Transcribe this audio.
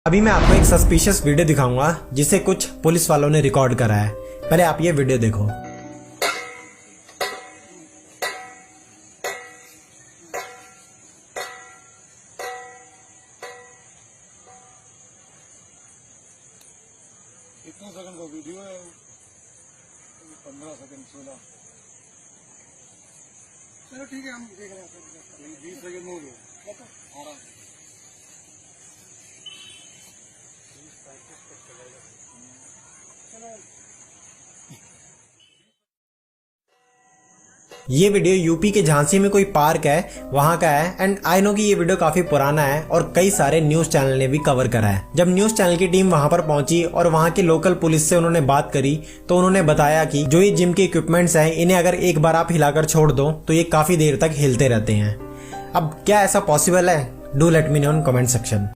अभी मैं आपको एक सस्पिशियस वीडियो दिखाऊंगा जिसे कुछ पुलिस वालों ने रिकॉर्ड करा है। पहले आप ये वीडियो देखो। कितने सेकंड का वीडियो है? 15 सेकंड 16। चलो ठीक है, हम देख रहे हैं। 20 सेकंड हो गए। आराम ये वीडियो यूपी के झांसी में कोई पार्क है वहां का है। एंड आई नो कि ये वीडियो काफी पुराना है और कई सारे न्यूज चैनल ने भी कवर करा है। जब न्यूज चैनल की टीम वहां पर पहुंची और वहां की लोकल पुलिस से उन्होंने बात करी तो उन्होंने बताया कि जो ये जिम के इक्विपमेंट्स हैं इन्हें अगर एक बार आप हिलाकर छोड़ दो तो ये काफी देर तक हिलते रहते हैं। अब क्या ऐसा पॉसिबल है? Do let me know in comment section.